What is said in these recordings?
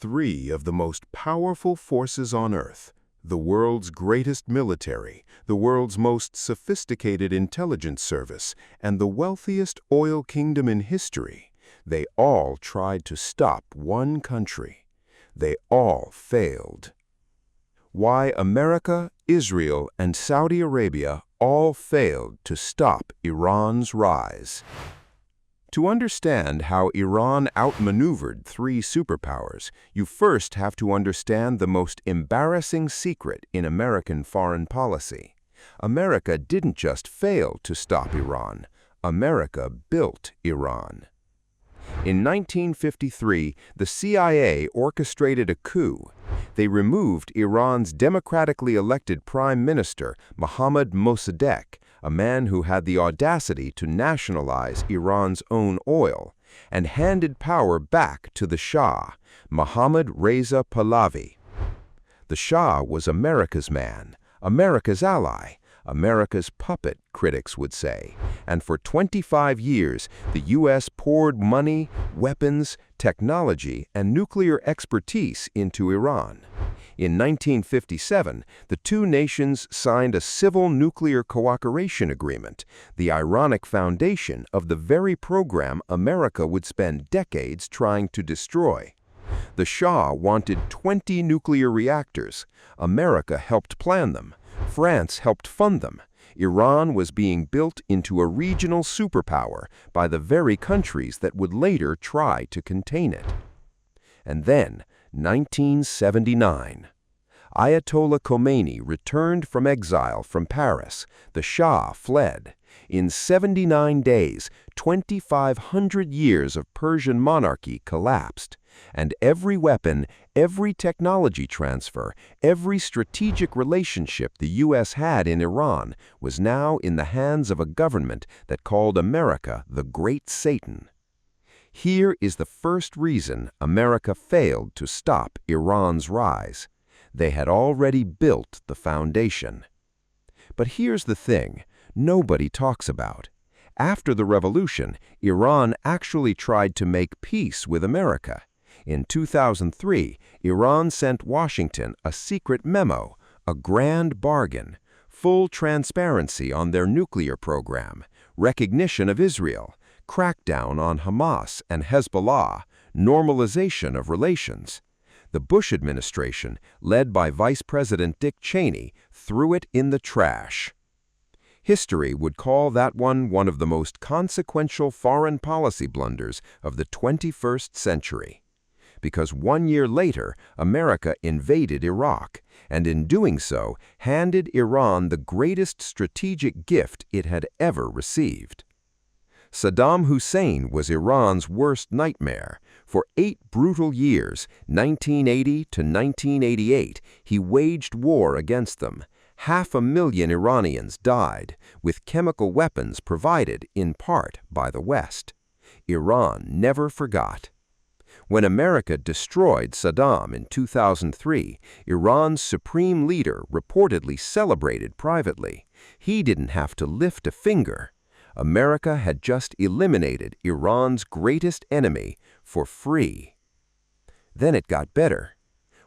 three of the most powerful forces on Earth, the world's greatest military, the world's most sophisticated intelligence service, and the wealthiest oil kingdom in history, they all tried to stop one country. They all failed. Why America, Israel, and Saudi Arabia all failed to stop Iran's rise. To understand how Iran outmaneuvered three superpowers, you first have to understand the most embarrassing secret in American foreign policy. America didn't just fail to stop Iran. America built Iran. In 1953, the CIA orchestrated a coup. They removed Iran's democratically elected Prime Minister, Mohammad Mossadegh, a man who had the audacity to nationalize Iran's own oil, and handed power back to the Shah, Mohammad Reza Pahlavi. The Shah was America's man, America's ally, America's puppet, critics would say, and for 25 years the U.S. poured money, weapons, technology, and nuclear expertise into Iran. In 1957, the two nations signed a civil nuclear cooperation agreement, the ironic foundation of the very program America would spend decades trying to destroy. The Shah wanted 20 nuclear reactors. America helped plan them. France helped fund them. Iran was being built into a regional superpower by the very countries that would later try to contain it. And then, 1979. Ayatollah Khomeini returned from exile from Paris. The Shah fled. In 79 days, 2,500 years of Persian monarchy collapsed. And every weapon, every technology transfer, every strategic relationship the U.S. had in Iran was now in the hands of a government that called America the Great Satan. Here is the first reason America failed to stop Iran's rise. They had already built the foundation. But here's the thing nobody talks about. After the revolution, Iran actually tried to make peace with America. In 2003, Iran sent Washington a secret memo, a grand bargain, full transparency on their nuclear program, recognition of Israel, crackdown on Hamas and Hezbollah, normalization of relations. The Bush administration, led by Vice President Dick Cheney, threw it in the trash. History would call that one of the most consequential foreign policy blunders of the 21st century. Because 1 year later, America invaded Iraq, and in doing so, handed Iran the greatest strategic gift it had ever received. Saddam Hussein was Iran's worst nightmare. For 8 brutal years, 1980 to 1988, he waged war against them. 500,000 Iranians died, with chemical weapons provided in part by the West. Iran never forgot. When America destroyed Saddam in 2003, Iran's supreme leader reportedly celebrated privately. He didn't have to lift a finger. America had just eliminated Iran's greatest enemy for free. Then it got better.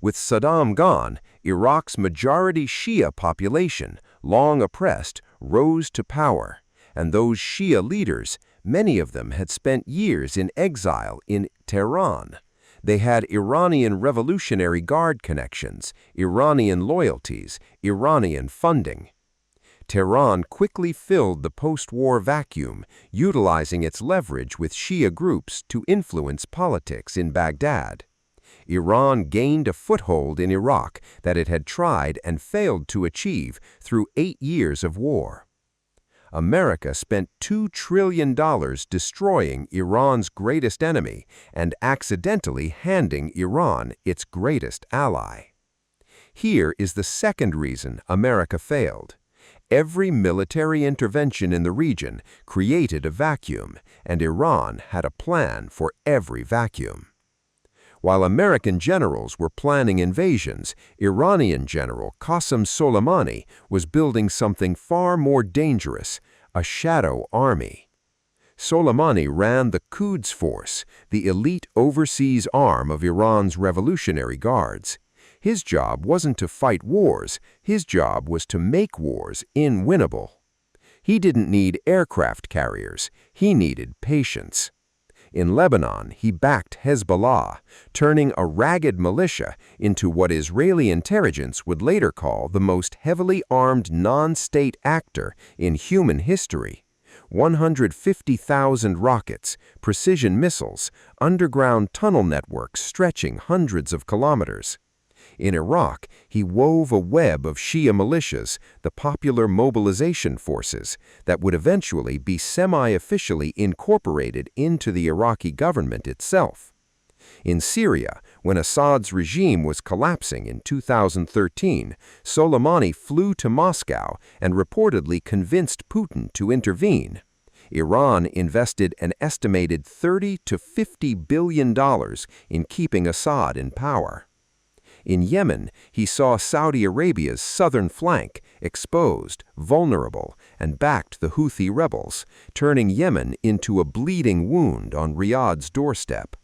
With Saddam gone, Iraq's majority Shia population, long oppressed, rose to power. And those Shia leaders, many of them had spent years in exile in Tehran. They had Iranian Revolutionary Guard connections, Iranian loyalties, Iranian funding. Tehran quickly filled the post-war vacuum, utilizing its leverage with Shia groups to influence politics in Baghdad. Iran gained a foothold in Iraq that it had tried and failed to achieve through 8 years of war. America spent $2 trillion destroying Iran's greatest enemy and accidentally handing Iran its greatest ally. Here is the second reason America failed. Every military intervention in the region created a vacuum, and Iran had a plan for every vacuum. While American generals were planning invasions, Iranian General Qasem Soleimani was building something far more dangerous, a shadow army. Soleimani ran the Quds Force, the elite overseas arm of Iran's Revolutionary Guards. His job wasn't to fight wars, his job was to make wars unwinnable. He didn't need aircraft carriers, he needed patience. In Lebanon, he backed Hezbollah, turning a ragged militia into what Israeli intelligence would later call the most heavily armed non-state actor in human history. 150,000 rockets, precision missiles, underground tunnel networks stretching hundreds of kilometers. In Iraq, he wove a web of Shia militias, the Popular Mobilization Forces, that would eventually be semi-officially incorporated into the Iraqi government itself. In Syria, when Assad's regime was collapsing in 2013, Soleimani flew to Moscow and reportedly convinced Putin to intervene. Iran invested an estimated $30 to $50 billion in keeping Assad in power. In Yemen, he saw Saudi Arabia's southern flank exposed, vulnerable, and backed the Houthi rebels, turning Yemen into a bleeding wound on Riyadh's doorstep.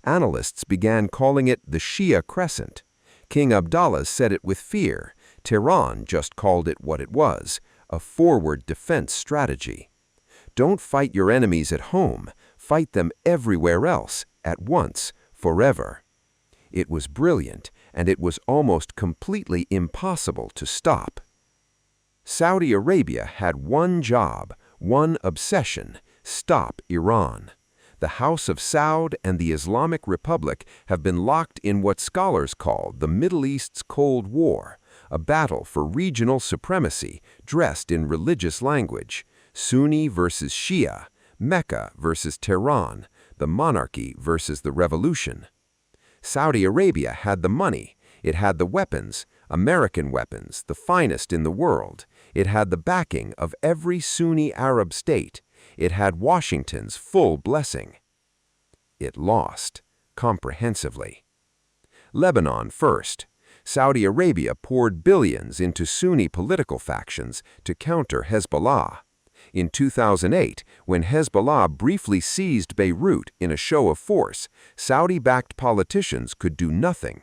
Analysts began calling it the Shia Crescent. King Abdullah said it with fear. Tehran just called it what it was, a forward defense strategy. Don't fight your enemies at home, fight them everywhere else, at once, forever. It was brilliant, and it was almost completely impossible to stop. Saudi Arabia had one job, one obsession: stop Iran. The House of Saud and the Islamic Republic have been locked in what scholars call the Middle East's Cold War, a battle for regional supremacy dressed in religious language: Sunni versus Shia, Mecca versus Tehran, the monarchy versus the revolution. Saudi Arabia had the money, it had the weapons, American weapons, the finest in the world. It had the backing of every Sunni Arab state. It had Washington's full blessing. It lost, comprehensively. Lebanon first. Saudi Arabia poured billions into Sunni political factions to counter Hezbollah. In 2008, when Hezbollah briefly seized Beirut in a show of force, Saudi-backed politicians could do nothing.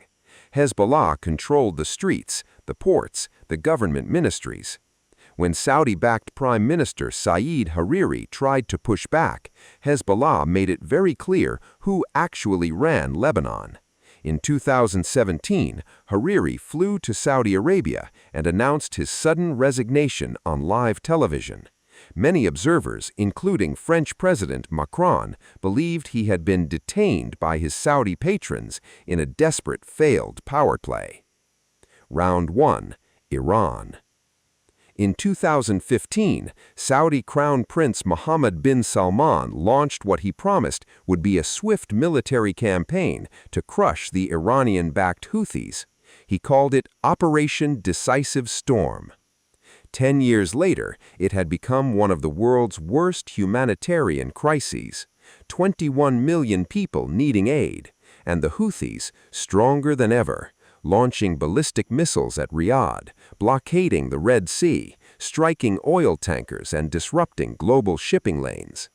Hezbollah controlled the streets, the ports, the government ministries. When Saudi-backed Prime Minister Saeed Hariri tried to push back, Hezbollah made it very clear who actually ran Lebanon. In 2017, Hariri flew to Saudi Arabia and announced his sudden resignation on live television. Many observers, including French President Macron, believed he had been detained by his Saudi patrons in a desperate failed power play. Round 1. Iran. In 2015, Saudi Crown Prince Mohammed bin Salman launched what he promised would be a swift military campaign to crush the Iranian-backed Houthis. He called it Operation Decisive Storm. 10 years later, it had become one of the world's worst humanitarian crises. 21 million people needing aid, and the Houthis, stronger than ever, launching ballistic missiles at Riyadh, blockading the Red Sea, striking oil tankers and disrupting global shipping lanes.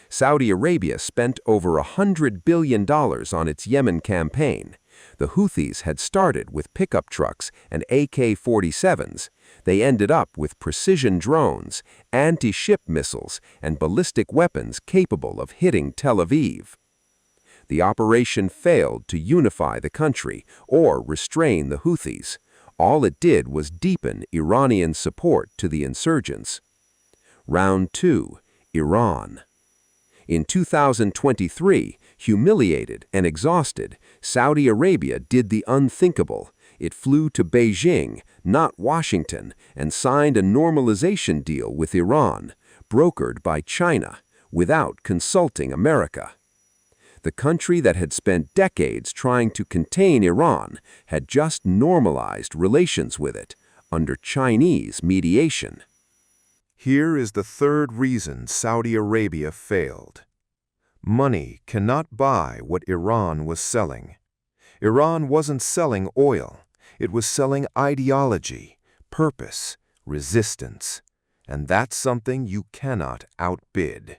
Saudi Arabia spent over $100 billion on its Yemen campaign. The Houthis had started with pickup trucks and AK-47s. They ended up with precision drones, anti-ship missiles, and ballistic weapons capable of hitting Tel Aviv. The operation failed to unify the country or restrain the Houthis. All it did was deepen Iranian support to the insurgents. Round 2. Iran. In 2023, humiliated and exhausted, Saudi Arabia did the unthinkable. It flew to Beijing, not Washington, and signed a normalization deal with Iran, brokered by China, without consulting America. The country that had spent decades trying to contain Iran had just normalized relations with it, under Chinese mediation. Here is the third reason Saudi Arabia failed. Money cannot buy what Iran was selling. Iran wasn't selling oil. It was selling ideology, purpose, resistance. And that's something you cannot outbid.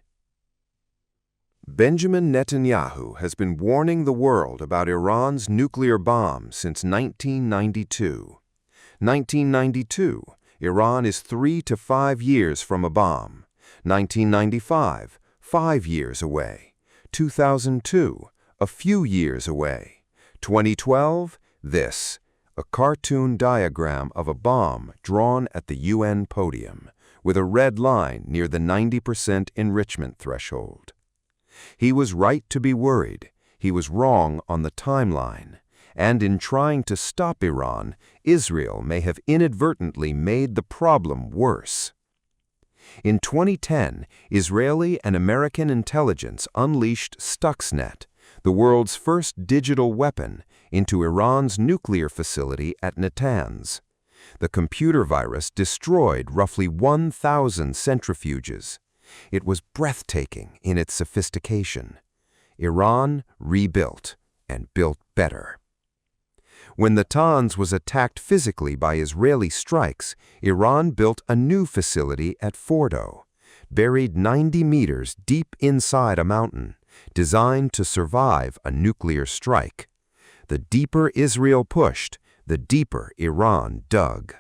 Benjamin Netanyahu has been warning the world about Iran's nuclear bomb since 1992. 1992, Iran is 3 to 5 years from a bomb. 1995, 5 years away. 2002, a few years away. 2012, this, a cartoon diagram of a bomb drawn at the UN podium, with a red line near the 90% enrichment threshold. He was right to be worried. He was wrong on the timeline. And in trying to stop Iran, Israel may have inadvertently made the problem worse. In 2010, Israeli and American intelligence unleashed Stuxnet, the world's first digital weapon, into Iran's nuclear facility at Natanz. The computer virus destroyed roughly 1,000 centrifuges. It was breathtaking in its sophistication. Iran rebuilt, and built better. When Natanz was attacked physically by Israeli strikes, Iran built a new facility at Fordo, buried 90 meters deep inside a mountain, designed to survive a nuclear strike. The deeper Israel pushed, the deeper Iran dug.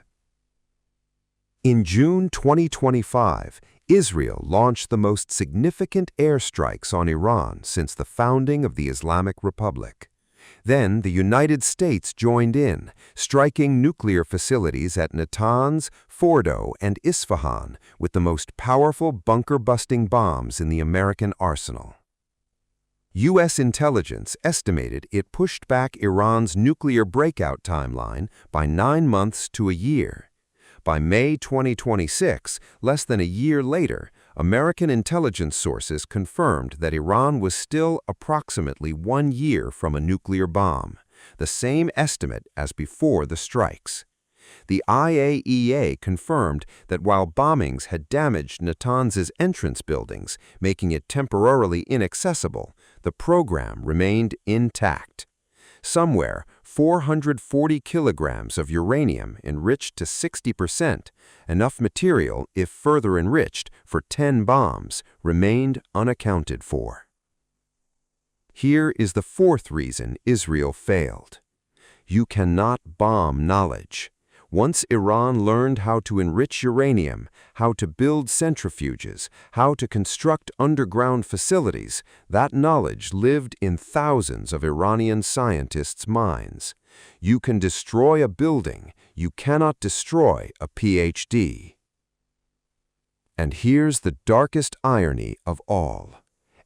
In June 2025, Israel launched the most significant airstrikes on Iran since the founding of the Islamic Republic. Then the United States joined in, striking nuclear facilities at Natanz, Fordo, and Isfahan with the most powerful bunker-busting bombs in the American arsenal. U.S. intelligence estimated it pushed back Iran's nuclear breakout timeline by 9 months to a year. By May 2026, less than a year later, American intelligence sources confirmed that Iran was still approximately 1 year from a nuclear bomb, the same estimate as before the strikes. The IAEA confirmed that while bombings had damaged Natanz's entrance buildings, making it temporarily inaccessible, the program remained intact. Somewhere, 440 kilograms of uranium enriched to 60%, enough material, if further enriched, for 10 bombs, remained unaccounted for. Here is the fourth reason Israel failed. You cannot bomb knowledge. Once Iran learned how to enrich uranium, how to build centrifuges, how to construct underground facilities, that knowledge lived in thousands of Iranian scientists' minds. You can destroy a building, you cannot destroy a PhD. And here's the darkest irony of all.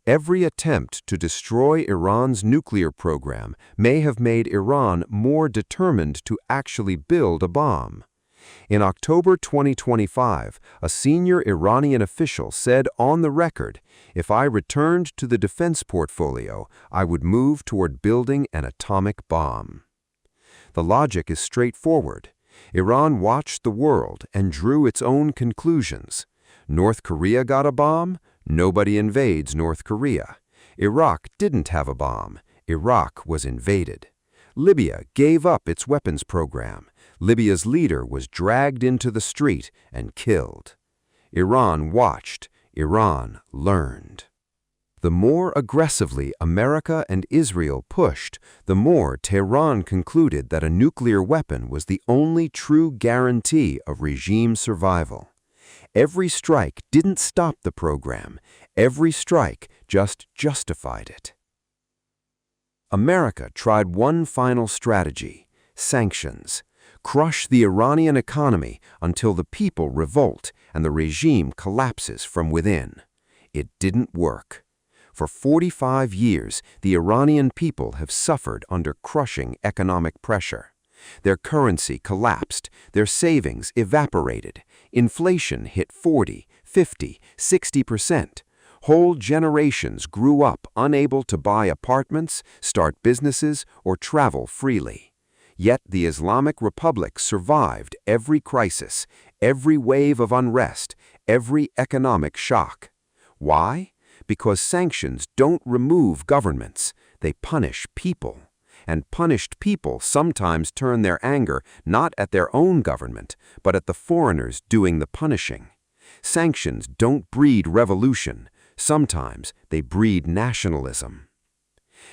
Every attempt to destroy Iran's nuclear program may have made Iran more determined to actually build a bomb. In October 2025, a senior Iranian official said on the record, "If I returned to the defense portfolio, I would move toward building an atomic bomb." The logic is straightforward. Iran watched the world and drew its own conclusions. North Korea got a bomb? Nobody invades North Korea. Iraq didn't have a bomb. Iraq was invaded. Libya gave up its weapons program. Libya's leader was dragged into the street and killed. Iran watched. Iran learned. The more aggressively America and Israel pushed, the more Tehran concluded that a nuclear weapon was the only true guarantee of regime survival. Every strike didn't stop the program. Every strike just justified it. America tried one final strategy: sanctions. Crush the Iranian economy until the people revolt and the regime collapses from within. It didn't work. For 45 years, the Iranian people have suffered under crushing economic pressure. Their currency collapsed, their savings evaporated, inflation hit 40, 50, 60%. Whole generations grew up unable to buy apartments, start businesses, or travel freely. Yet the Islamic Republic survived every crisis, every wave of unrest, every economic shock. Why? Because sanctions don't remove governments, they punish people. And punished people sometimes turn their anger not at their own government, but at the foreigners doing the punishing. Sanctions don't breed revolution. Sometimes they breed nationalism.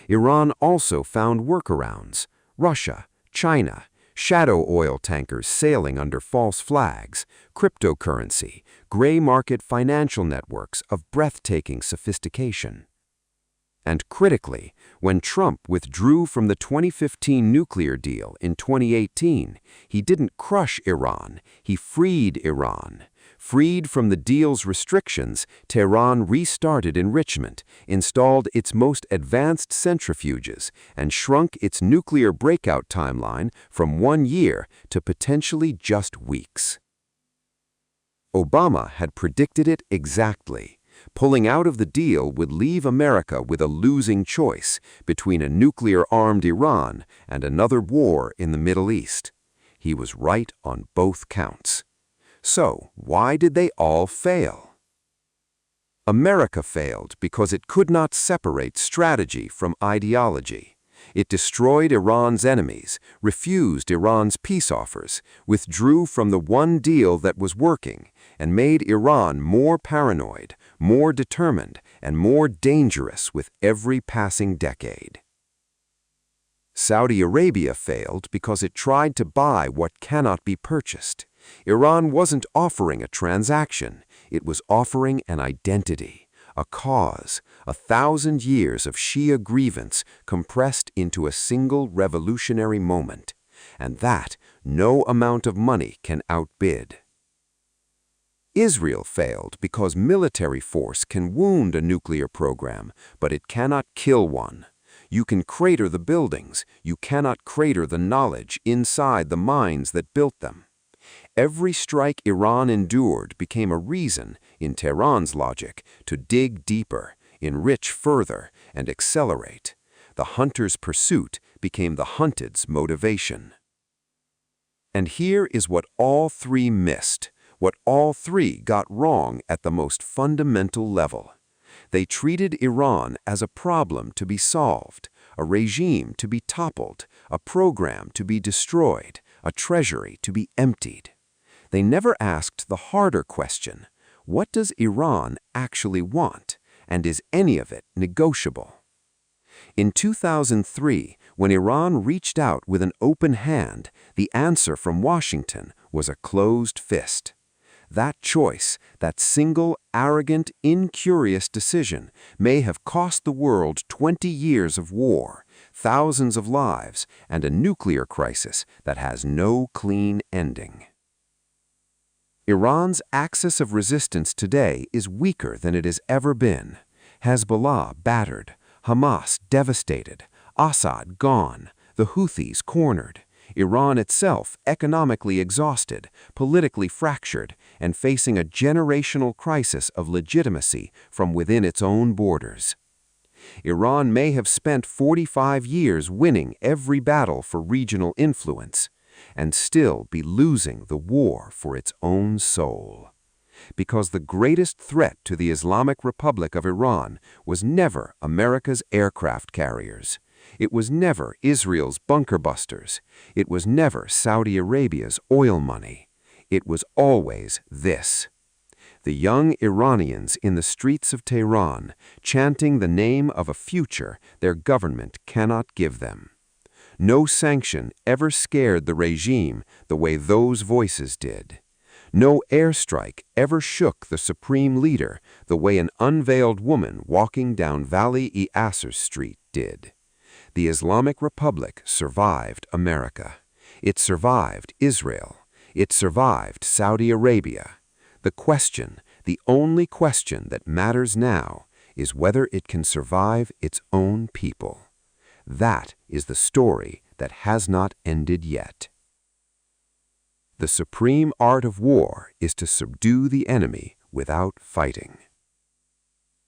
Iran also found workarounds. Russia, China, shadow oil tankers sailing under false flags, cryptocurrency, gray market financial networks of breathtaking sophistication. And critically, when Trump withdrew from the 2015 nuclear deal in 2018, he didn't crush Iran, he freed Iran. Freed from the deal's restrictions, Tehran restarted enrichment, installed its most advanced centrifuges, and shrunk its nuclear breakout timeline from 1 year to potentially just weeks. Obama had predicted it exactly. Pulling out of the deal would leave America with a losing choice between a nuclear-armed Iran and another war in the Middle East. He was right on both counts. So, why did they all fail? America failed because it could not separate strategy from ideology. It destroyed Iran's enemies, refused Iran's peace offers, withdrew from the one deal that was working, and made Iran more paranoid, more determined, and more dangerous with every passing decade. Saudi Arabia failed because it tried to buy what cannot be purchased. Iran wasn't offering a transaction, it was offering an identity, a cause, 1,000 years of Shia grievance compressed into a single revolutionary moment, and that no amount of money can outbid. Israel failed because military force can wound a nuclear program, but it cannot kill one. You can crater the buildings, you cannot crater the knowledge inside the minds that built them. Every strike Iran endured became a reason, in Tehran's logic, to dig deeper, enrich further, and accelerate. The hunter's pursuit became the hunted's motivation. And here is what all three missed, what all three got wrong at the most fundamental level. They treated Iran as a problem to be solved, a regime to be toppled, a program to be destroyed, a treasury to be emptied. They never asked the harder question, what does Iran actually want, and is any of it negotiable? In 2003, when Iran reached out with an open hand, the answer from Washington was a closed fist. That choice, that single, arrogant, incurious decision, may have cost the world 20 years of war, thousands of lives, and a nuclear crisis that has no clean ending. Iran's axis of resistance today is weaker than it has ever been. Hezbollah battered, Hamas devastated, Assad gone, the Houthis cornered. Iran itself economically exhausted, politically fractured, and facing a generational crisis of legitimacy from within its own borders. Iran may have spent 45 years winning every battle for regional influence, and still be losing the war for its own soul. Because the greatest threat to the Islamic Republic of Iran was never America's aircraft carriers. It was never Israel's bunker busters. It was never Saudi Arabia's oil money. It was always this: the young Iranians in the streets of Tehran chanting the name of a future their government cannot give them. No sanction ever scared the regime the way those voices did. No airstrike ever shook the supreme leader the way an unveiled woman walking down Valley-e Asr Street did. The Islamic Republic survived America. It survived Israel. It survived Saudi Arabia. The question, the only question that matters now, is whether it can survive its own people. That is the story that has not ended yet. The supreme art of war is to subdue the enemy without fighting.